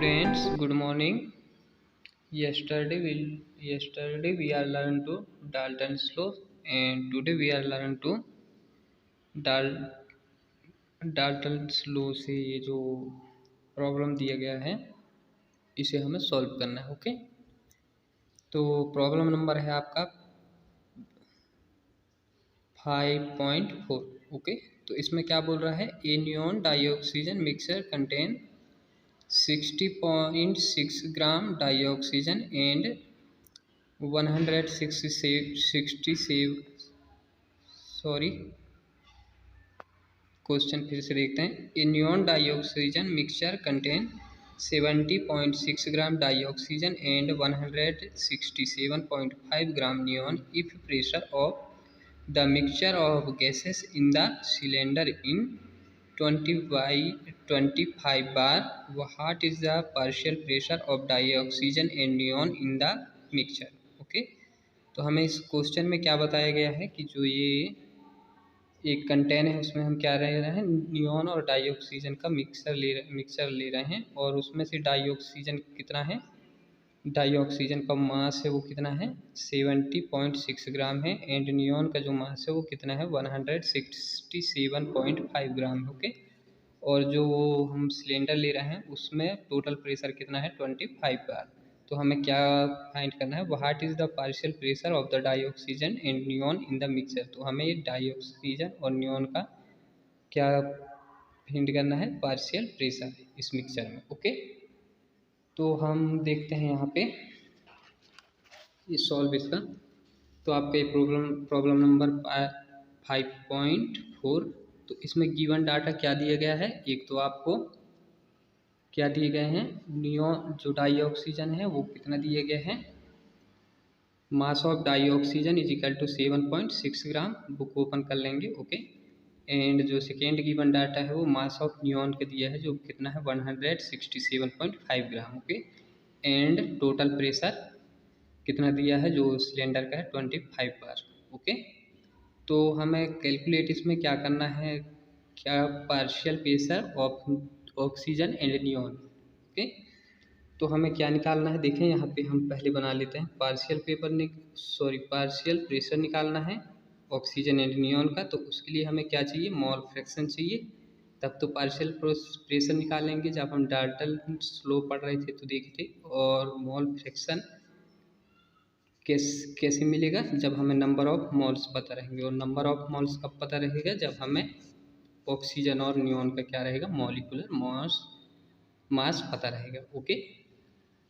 Students, good morning. Yesterday we are learned to Dalton's law, and today we are learned to Dal Dalton's law से ये जो problem दिया गया है इसे हमें सॉल्व करना है। ओके, तो प्रॉब्लम नंबर है आपका 5.4। ओके, तो इसमें क्या बोल रहा है, a neon dioxygen mixture contain 60.6 gram dioxygen and 167 sorry, question फिर से देखते हैं। A neon dioxygen mixture contain 70.6 gram dioxygen and 167.5 gram neon if pressure of the mixture of gases in the cylinder in 25 bar, what is the partial pressure of dioxygen and neon in the mixture. Okay, तो हमें इस question में क्या बताया गया है कि जो ये एक कंटेन है उसमें हम क्या ले रहे हैं, नियॉन और डाइऑक्सीजन का मिक्सर ले रहे हैं, और उसमें से डाइऑक्सीजन कितना है, डाइऑक्सीजन का मास है वो कितना है 70.6 ग्राम है, एंड नियॉन का जो मास है वो कितना है 167.5 ग्राम है। ओके, और जो हम सिलेंडर ले रहे हैं उसमें टोटल प्रेशर कितना है 25 बार। तो हमें क्या फाइंड करना है, what is the partial pressure of the dioxygen and neon in the mixture. तो हमें ये डाइऑक्सीजन और नियॉन का क्या फाइंड करना है, पार्शियल प्रेशर इस मिक्सचर में। ओके, तो हम देखते हैं यहाँ पे इस सॉल्व इसका। तो आपका ये प्रॉब्लम नंबर 5.4। तो इसमें गिवन डाटा क्या दिया गया है, एक तो आपको क्या दिए गए हैं, नियॉन जो डाइऑक्सीजन है वो कितना दिए गए हैं, mass of dioxygen is equal to 7.6 gram, book open कर लेंगे। ओके, एंड जो सेकेंड गिवन डाटा है वो मास ऑफ नियॉन के दिया है जो कितना है 167.5 ग्राम। ओके, एंड टोटल प्रेशर कितना दिया है जो सिलेंडर का है 25 बार। ओके, तो हमें कैलकुलेट इसमें क्या करना है, क्या partial pressure of oxygen and neon. Okay, तो हमें क्या निकालना है, देखें यहाँ पे हम पहले बना लेते हैं। पार्शियल प्रेशर निकालना है ऑक्सीजन एंड नियॉन का। तो उसके लिए हमें क्या चाहिए, मोल फ्रैक्शन चाहिए, तब तो पार्शियल प्रेशर निकालेंगे। जब हम डाल्टन्स लॉ पढ़ रहे थे तो देखे थे। और मोल फ्रैक्शन कैसे मिलेगा, जब हमें नंबर ऑफ मोल्स पता रहेंगे, और नंबर ऑफ मोल्स कब पता रहेगा, जब हमें ऑक्सीजन और नियॉन का क्या रहेगा, मॉलिक्यूलर मास पता रहेगा। ओके,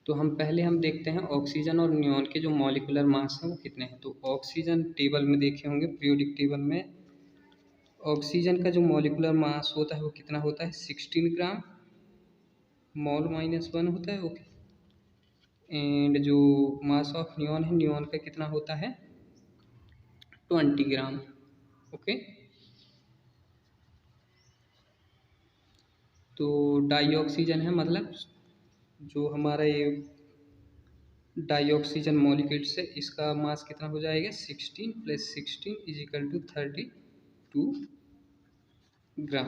तो हम देखते हैं ऑक्सीजन और नियॉन के जो मॉलिक्यूलर मास हैं वो कितने हैं। तो ऑक्सीजन टेबल में देखे होंगे, पीरियोडिक टेबल में ऑक्सीजन का जो मॉलिक्यूलर मास होता है वो कितना होता है 16 ग्राम मोल -1 होता है। ओके, एंड जो मास ऑफ नियॉन है, नियॉन का कितना होता है 20 ग्राम। ओके, तो डाइऑक्सीजन है, मतलब जो हमारा ये डाइऑक्सीजन मॉलिक्यूल्स है इसका मास कितना हो जाएगा 16 + 16 = 32 ग्राम।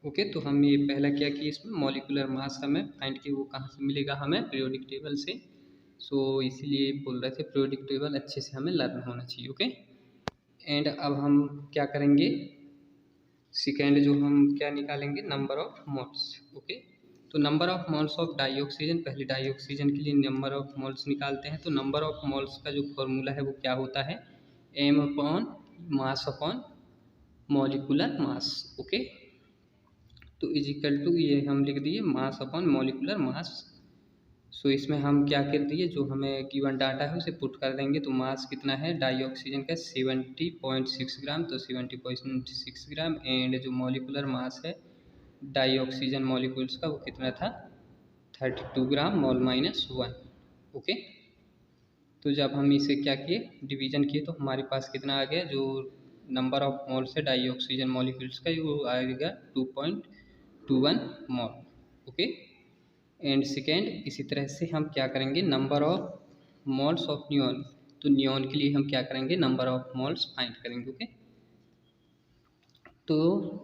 ओके, तो हम ये पहला क्या किए, इसमें मॉलिक्यूलर मास हमें फाइंड किए, वो कहाँ से मिलेगा, हमें पीरियोडिक टेबल से। सो इसीलिए बोल रहे थे पीरियोडिक टेबल अच्छे से हमें लर्न होना चाहिए। ओके, एंड अब हम क्या करेंगे, सेकेंड जो हम क्या निकालेंगे, नंबर ऑफ मोल्स। ओके, तो number of moles of dioxygen, पहले डाइऑक्सीजन के लिए नंबर ऑफ मोल्स निकालते हैं। तो नंबर ऑफ मोल्स का जो फॉर्मूला है वो क्या होता है, m/मास अपॉन मॉलिक्यूलर मास। ओके, तो इज इक्वल टू ये हम लिख दिए मास अपॉन मॉलिक्यूलर मास। सो इसमें हम क्या कर दिए, जो हमें गिवन डाटा है उसे पुट कर देंगे। तो मास कितना है डाइऑक्सीजन का 70.6 ग्राम, तो 70.6 ग्राम, एंड जो मॉलिक्यूलर मास है डाइऑक्सीजन मॉलिक्यूल्स का वो कितना था 32 ग्राम मोल -1। ओके, तो जब हम इसे क्या किए, डिवीजन किए, तो हमारे पास कितना आ गया, जो नंबर ऑफ मोल्स है डाइऑक्सीजन मॉलिक्यूल्स का वो आएगा 2.21 मोल। ओके, एंड सेकेंड इसी तरह से हम क्या करेंगे, number of moles of neon. तो नियॉन के लिए हम क्या करेंगे, नंबर ऑफ मोल्स फाइंड करेंगे। ओके, तो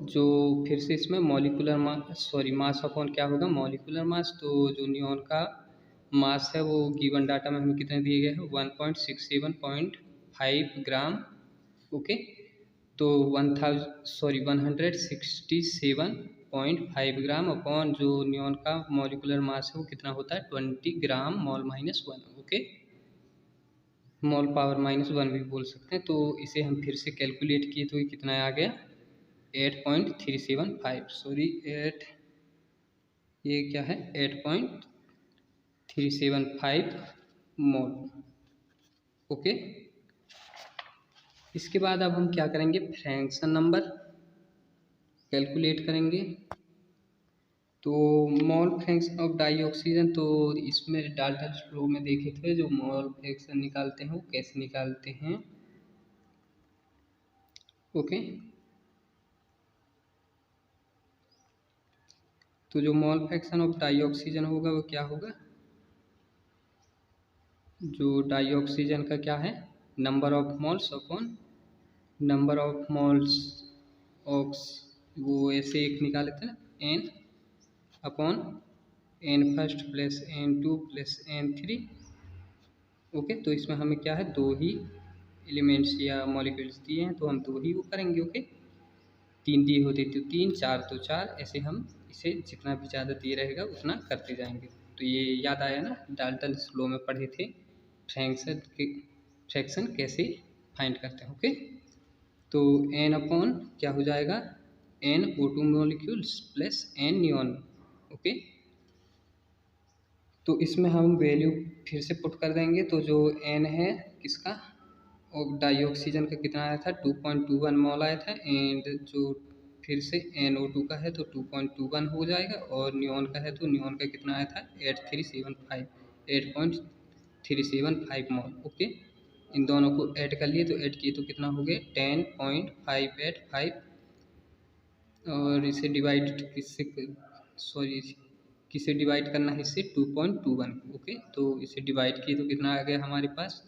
जो फिर से इसमें मॉलिक्यूलर मास मास अपॉन क्या होगा मॉलिक्यूलर मास। तो जो नियॉन का मास है वो गिवन डाटा में हमें कितने दिए गए हैं 1.67.5 ग्राम। ओके, तो 167.5 ग्राम अपॉन जो नियॉन का मॉलिक्यूलर मास है वो कितना होता है 20 gram mol minus 1। Okay, mol power minus 1 भी बोल सकते हैं। तो इसे हम फिर से कैलकुलेट किए तो ये कितना आ गया 8.375 ये क्या है 8.375 मोल। ओके, इसके बाद अब हम क्या करेंगे फ्रैक्शन नंबर कैलकुलेट करेंगे। तो mole fraction of dioxygen, तो इसमें डाल्टन लॉ में देखे थे जो मोल फ्रैक्शन निकालते हैं वो कैसे निकालते हैं। ओके, तो जो mole fraction of dioxygen होगा वो क्या होगा, जो डाई ऑक्सीजन का क्या है number of moles upon number of moles ox, वो ऐसे एक निकाले थे N upon N first plus N two plus N three. Okay, तो इसमें हमें क्या है दो ही एलिमेंट्स या मॉलिक्यूल्स दिए हैं तो हम दो ही वो करेंगे। ओके, तीन दिए होते तो तीन, चार तो चार, ऐसे हम इसे जितना भी ज़्यादा दिए रहेगा उतना करते जाएंगे। तो ये याद आया ना, डाल्टन लॉ में पढ़े थे फ्रैक्शन कैसे फाइंड करते हैं। ओके, तो एन अपॉन क्या हो जाएगा N O2 molecules plus N neon. Okay, तो इसमें हम वैल्यू फिर से पुट कर देंगे। तो जो एन है किसका और डाई ऑक्सीजन का कितना आया था 2.21 मोल आया था, एंड जो फिर से NO2 का है तो 2.21 हो जाएगा, और नियॉन का है तो नियॉन का कितना आया था 8.375 मोल। ओके, इन दोनों को ऐड कर लिए तो ऐड किए तो कितना हो गया 10.585, और इसे डिवाइड किससे डिवाइड करना है इससे 2.21। ओके, तो इसे डिवाइड किए तो कितना आ गया हमारे पास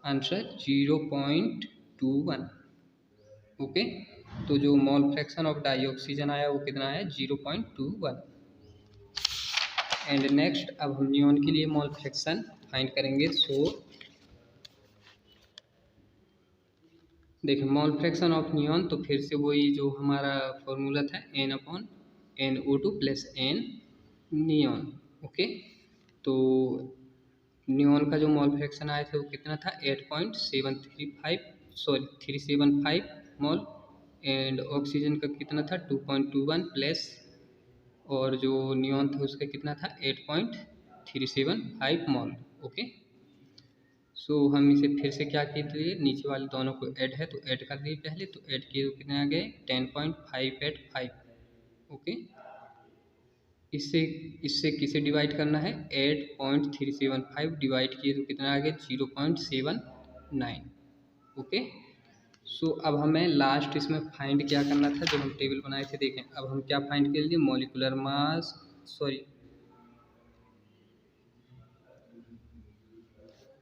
आंसर 0.21। ओके, तो जो mole fraction of dioxygen आया वो कितना आया 0.21। एंड नेक्स्ट अब हम नियॉन के लिए मोल फ्रैक्शन फाइंड करेंगे। सो देखिए मोल फ्रैक्शन ऑफ नियॉन, तो फिर से वही जो हमारा फॉर्मूला था N upon NO2 plus N neon. Okay, तो नियॉन का जो मोल फ्रैक्शन आया था वो कितना था 375 मोल, एंड ऑक्सीजन का कितना था 2.21 प्लस, और जो नियॉन था उसका कितना था 8.375 मोल। ओके, सो हम इसे फिर से क्या किए थे नीचे वाले दोनों को ऐड है तो ऐड कर दिए पहले, तो ऐड किए तो कितने आ गए 10.585। ओके, इससे इससे किसे डिवाइड करना है 8.375 डिवाइड किए तो कितना आ गया 0.79। ओके, सो अब हमें लास्ट इसमें फाइंड क्या करना था, जो हम टेबल बनाए थे देखें अब हम क्या फाइंड कर लिए मॉलिक्यूलर मास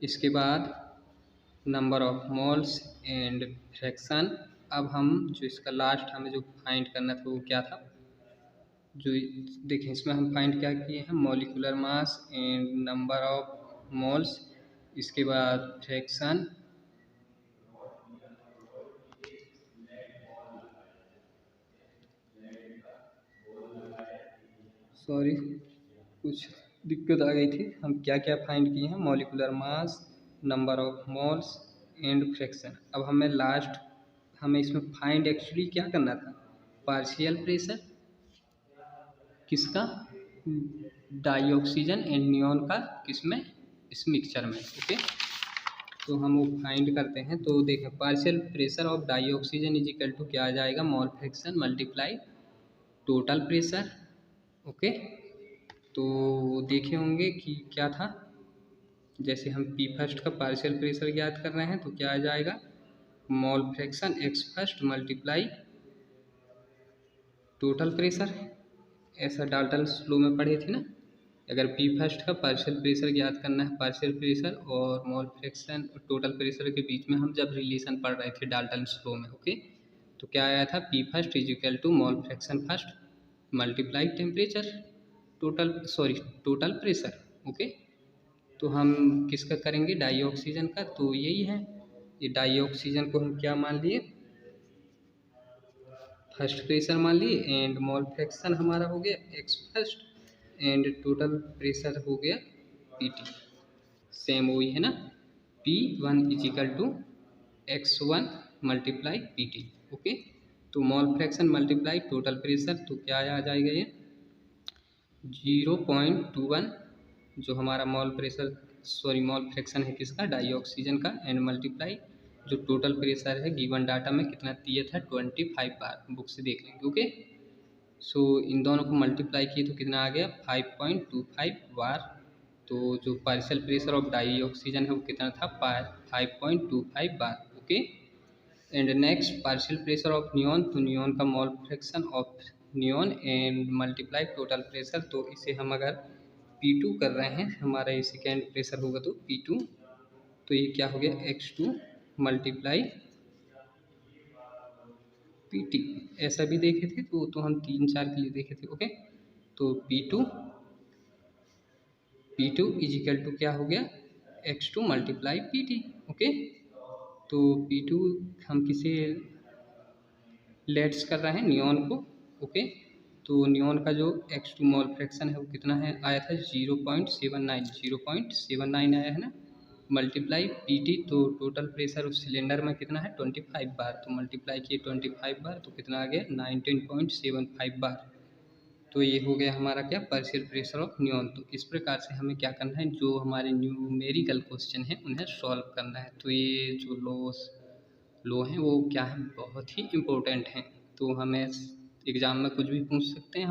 इसके बाद number of moles and fraction. अब हम जो इसका लास्ट हमें जो फाइंड करना था वो क्या था, जो देखें इसमें हम फाइंड क्या किए हैं molecular mass and number of moles, इसके बाद फ्रैक्शन, कुछ दिक्कत आ गई थी, हम क्या क्या फाइंड किए हैं molecular mass number of moles and fraction. अब हमें इसमें फाइंड एक्चुअली क्या करना था पार्शियल प्रेशर किसका डाई ऑक्सीजन एंड नियॉन का किसमें इस मिक्सचर में। ओके, तो हम वो फाइंड करते हैं। तो देखें partial pressure of dioxygen is equal to क्या आ जाएगा mole fraction multiply total pressure. Okay, तो देखे होंगे कि क्या था, जैसे हम पी फर्स्ट का पार्शियल प्रेशर ज्ञात कर रहे हैं तो क्या आ जाएगा mole fraction X first multiply total pressure, ऐसा डाल्टन लॉ में पढ़े थे ना। अगर पी फर्स्ट का पार्शियल प्रेशर ज्ञात करना है, पार्शियल प्रेशर और मोल फ्रैक्शन और टोटल प्रेशर के बीच में हम जब रिलेशन पढ़ रहे थे डाल्टन लॉ में। ओके, तो तो क्या आया था, P first is equal to mole fraction first multiply temperature total pressure. Okay, तो हम किसका करेंगे, डाई ऑक्सीजन का, तो यही है। ये डाई ऑक्सीजन को हम क्या मान लिए, फर्स्ट प्रेशर मान लिए, एंड मोल फ्रैक्शन हमारा हो गया X first and total pressure हो गया पी टी, सेम वही है ना, P one is equal to X one multiply P T. Okay, तो mole fraction multiply total pressure, तो क्या आ जाएगा ये 0.21, जो हमारा मोल फ्रैक्शन है किसका, डाई ऑक्सीजन का, एंड मल्टीप्लाई जो टोटल प्रेशर है गिवन डाटा में कितना दिया था 25 बार, बुक से देख लेंगे। ओके, सो इन दोनों को मल्टीप्लाई किए तो कितना आ गया 5.25 बार। तो जो partial pressure of dioxygen है वो कितना था 5.25 bar. Okay, and next partial pressure of neon, तो नियॉन का mole fraction of neon and multiply total pressure, तो इसे हम अगर P2 कर रहे हैं, हमारा ये सेकेंड प्रेशर होगा तो P2, तो ये क्या हो गया X2 मल्टीप्लाई PT, ऐसा भी देखे थे तो हम 3-4 के लिए देखे थे। ओके, तो P2 इज इक्वल टू क्या हो गया X2 मल्टीप्लाई PT। ओके, तो P2 हम किसे लेट्स कर रहे हैं, नियॉन को। ओके, तो नियॉन का जो X2 मोल फ्रैक्शन है वो कितना है, आया था 0.79 आया है ना, मल्टीप्लाई PT, तो टोटल प्रेशर उस सिलेंडर में कितना है 25 बार, तो मल्टीप्लाई किए 25 बार तो कितना आ गया 19.75 बार। तो ये हो गया हमारा क्या, पार्शियल प्रेशर ऑफ नियॉन। तो इस प्रकार से हमें क्या करना है, जो हमारे न्यूमेरिकल क्वेश्चन है उन्हें सॉल्व करना है। तो ये जो लो हैं वो क्या है, बहुत ही इम्पोर्टेंट हैं। तो हमें एग्ज़ाम में कुछ भी पूछ सकते हैं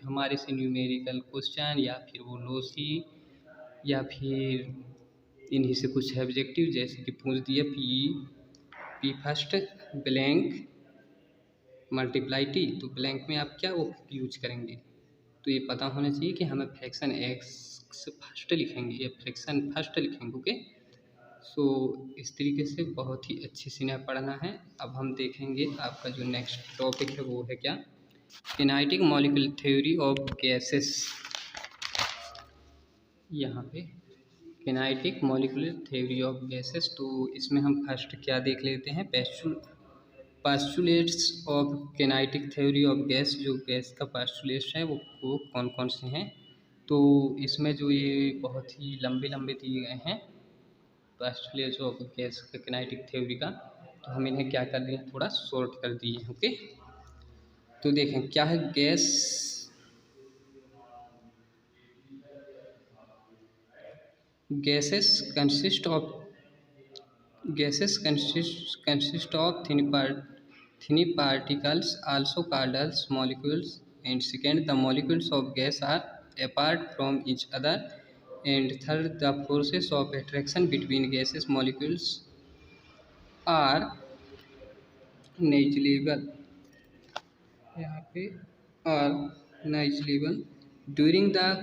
हमारे से न्यूमेरिकल क्वेश्चन, या फिर वो लोस ही, या फिर इन्हीं से कुछ ऑब्जेक्टिव, जैसे कि पूछ दिया P first blank multiply T, तो ब्लैंक में आप क्या वो यूज करेंगे, तो ये पता होना चाहिए कि हमें फ्रैक्शन एक्स फर्स्ट लिखेंगे या फ्रैक्शन फर्स्ट लिखेंगे। ओके, सो इस तरीके से बहुत ही अच्छे से इन्हें पढ़ना है। अब हम देखेंगे आपका जो नेक्स्ट टॉपिक है वो है क्या, kinetic molecular theory of gases. यहाँ पे kinetic molecular theory of gases, तो इसमें हम फर्स्ट क्या देख लेते हैं, postulates of kinetic theory of gas, जो गैस का पास्चुलेट्स है वो कौन कौन से हैं। तो इसमें जो ये बहुत ही लंबे लंबे दिए गए हैं पास्चुलेट्स ऑफ गैस का किनेटिक थ्योरी का, तो हम इन्हें क्या कर दिए, थोड़ा शॉर्ट कर दिए। ओके, तो देखें क्या है, gases consist of thin particles, also called as molecules, and second, the molecules of gas are apart from each other, and third, the forces of attraction between gases molecules are negligible, यहाँ पे are negligible during the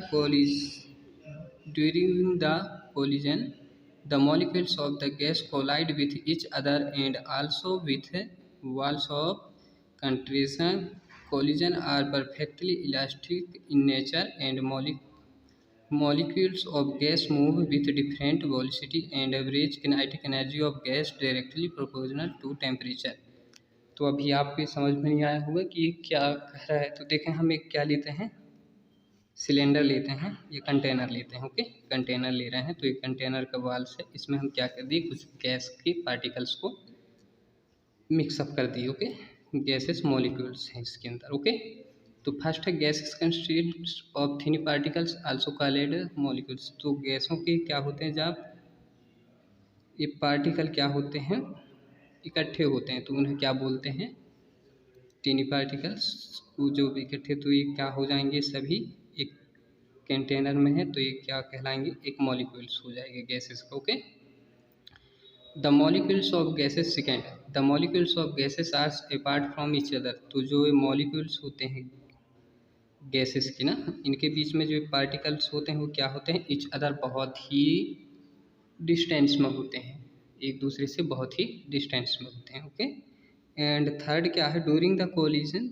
collision. The molecules of the gas collide with each other and also with walls of contraction. Collision are perfectly elastic in nature, and molecules of gas move with different velocity, and average kinetic energy of gas directly proportional to temperature. तो अभी आपको समझ में नहीं आया होगा कि ये क्या कह रहा है। तो देखें, हम एक क्या लेते हैं, सिलेंडर लेते हैं, ये कंटेनर लेते हैं। ओके, कंटेनर ले रहे हैं, तो ये कंटेनर का वाल्स है, इसमें हम क्या कर दिए, कुछ गैस के पार्टिकल्स को मिक्सअप कर दिए। ओके, गैसेस मॉलिक्यूल्स हैं इसके अंदर। ओके, तो फर्स्ट है gases constitute of thin particles also called molecules. तो गैसों के क्या होते हैं, जब ये पार्टिकल क्या होते हैं, इकट्ठे होते हैं, तो उन्हें क्या बोलते हैं, टिनी पार्टिकल्स। जो इकट्ठे, तो ये क्या हो जाएंगे, सभी एक कंटेनर में है, तो ये क्या कहलाएंगे, एक मॉलिक्यूल्स हो जाएंगे गैसेस का। Okay, the molecules of gases second, the molecules of gases are apart from each other. तो जो ये मॉलिक्यूल्स होते हैं गैसेस की ना, इनके बीच में जो पार्टिकल्स होते हैं वो क्या होते हैं, ईच अदर बहुत ही डिस्टेंस में होते हैं, एक दूसरे से बहुत ही डिस्टेंस में होते हैं। ओके, एंड थर्ड क्या है, during the collision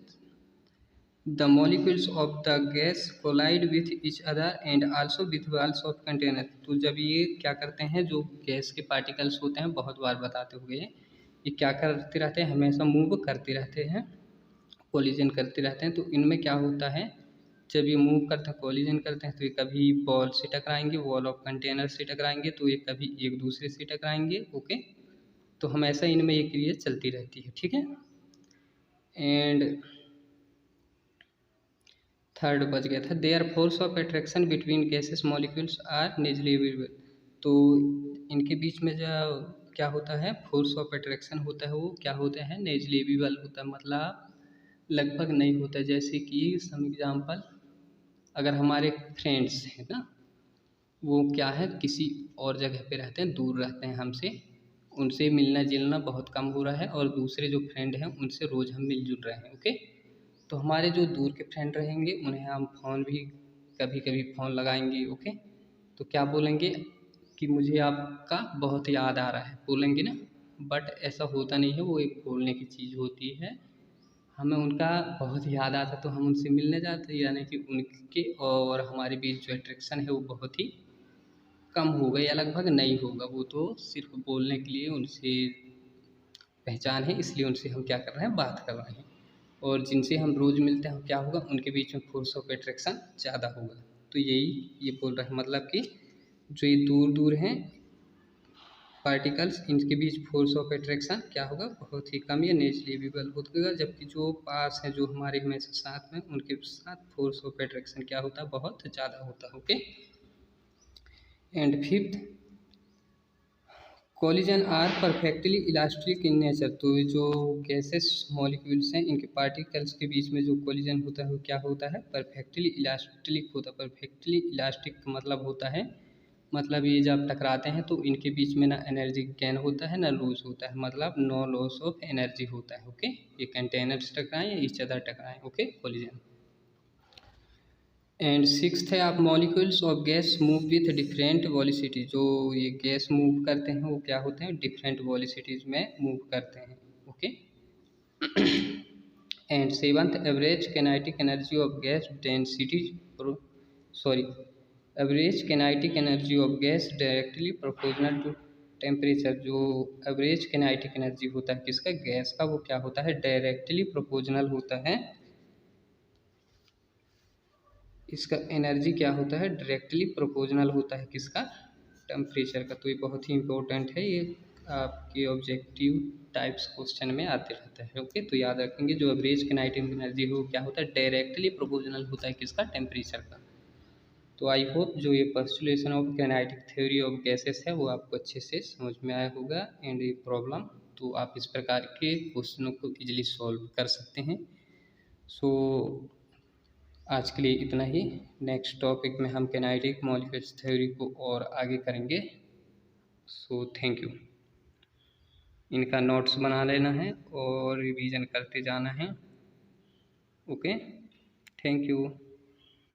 the molecules of the gas collide with each other and also with walls of container. तो जब ये क्या करते हैं, जो गैस के पार्टिकल्स होते हैं, बहुत बार बताते हुए ये क्या करते रहते हैं, हमेशा मूव करते रहते हैं, कोलिजन करते रहते हैं। तो इनमें क्या होता है, जब ये मूव करते हैं, कोलिजन करते हैं, तो ये कभी बॉल से टकराएंगे, वॉल ऑफ कंटेनर से टकराएंगे, तो ये कभी एक दूसरे से टकराएंगे। ओके, तो हमेशा इनमें ये क्रिया चलती रहती है। ठीक है, एंड थर्ड बच गया था, their force of attraction between gases molecules are negligible. तो इनके बीच में जो क्या होता है, फोर्स ऑफ अट्रैक्शन होता है, वो क्या होता है, नेग्लिजिबल होता है, मतलब लगभग नहीं होता है। जैसे कि सम एग्जांपल, अगर हमारे फ्रेंड्स हैं ना, वो क्या है, किसी और जगह पे रहते हैं, दूर रहते हैं हमसे, उनसे मिलना जुलना बहुत कम हो रहा है, और दूसरे जो फ्रेंड हैं उनसे रोज़ हम मिलजुल रहे हैं। ओके, तो हमारे जो दूर के फ्रेंड रहेंगे उन्हें हम फ़ोन भी कभी कभी फ़ोन लगाएंगे। ओके, तो क्या बोलेंगे कि मुझे आपका बहुत याद आ रहा है, बोलेंगे ना। बट ऐसा होता नहीं है, वो एक बोलने की चीज़ होती है। हमें उनका बहुत याद आता तो हम उनसे मिलने जाते, यानी कि उनके और हमारे बीच जो अट्रैक्शन है वो बहुत ही कम होगा या लगभग नहीं होगा। वो तो सिर्फ बोलने के लिए उनसे पहचान है, इसलिए उनसे हम क्या कर रहे हैं, बात कर रहे हैं। और जिनसे हम रोज़ मिलते हैं क्या होगा, उनके बीच में फोर्स ऑफ अट्रैक्शन ज़्यादा होगा। तो यही ये बोल रहा है, मतलब कि जो ये दूर दूर हैं पार्टिकल्स, इनके बीच फोर्स ऑफ अट्रैक्शन क्या होगा, बहुत ही कम या नेग्लिजिबल होगा। जबकि जो पास हैं, जो हमारे हमेशा साथ में, उनके साथ फोर्स ऑफ अट्रैक्शन क्या होता है, बहुत ज़्यादा होता है। Okay, and fifth, collision are perfectly elastic in nature. तो जो गैसेस मॉलिक्यूल्स हैं, इनके पार्टिकल्स के बीच में जो कोलिजन होता है वो क्या होता है, परफेक्टली इलास्टिक होता है। परफेक्टली इलास्टिक का मतलब होता है, मतलब ये जब टकराते हैं तो इनके बीच में ना एनर्जी गेन होता है ना लूज होता है, मतलब नो लॉस ऑफ एनर्जी होता है। ओके, ये कंटेनर्स टकराएं या ईच अदर टकराएं। Okay, collision. एंड सिक्स्थ है, आप molecules of gas move with different velocity. जो ये गैस मूव करते हैं वो क्या होते हैं, डिफरेंट वेलोसिटीज में मूव करते हैं। Okay, and seventh, average kinetic energy of gas density, sorry, average kinetic energy of gas directly proportional to temperature. जो एवरेज काइनेटिक एनर्जी होता है किसका, गैस का, वो क्या होता है, डायरेक्टली प्रोपोर्शनल होता है। इसका एनर्जी क्या होता है, डायरेक्टली प्रोपोर्शनल होता है किसका, टेम्परेचर का। तो ये बहुत ही इंपॉर्टेंट है, ये आपके ऑब्जेक्टिव टाइप्स क्वेश्चन में आते रहता है। ओके, तो याद रखेंगे, जो एवरेज काइनेटिक एनर्जी हो क्या होता है, डायरेक्टली प्रोपोर्शनल होता है किसका, टेम्परेचर का। तो आई होप जो ये पोस्टुलेशन of kinetic theory of gases है वो आपको अच्छे से समझ में आया होगा। एंड ये प्रॉब्लम, तो आप इस प्रकार के क्वेश्चनों को इजीली सॉल्व कर सकते हैं। सो आज के लिए इतना ही। नेक्स्ट टॉपिक में हम काइनेटिक मॉलिक्यूल्स थ्योरी को और आगे करेंगे। So thank you. इनका नोट्स बना लेना है और रिवीजन करते जाना है। Okay, thank you.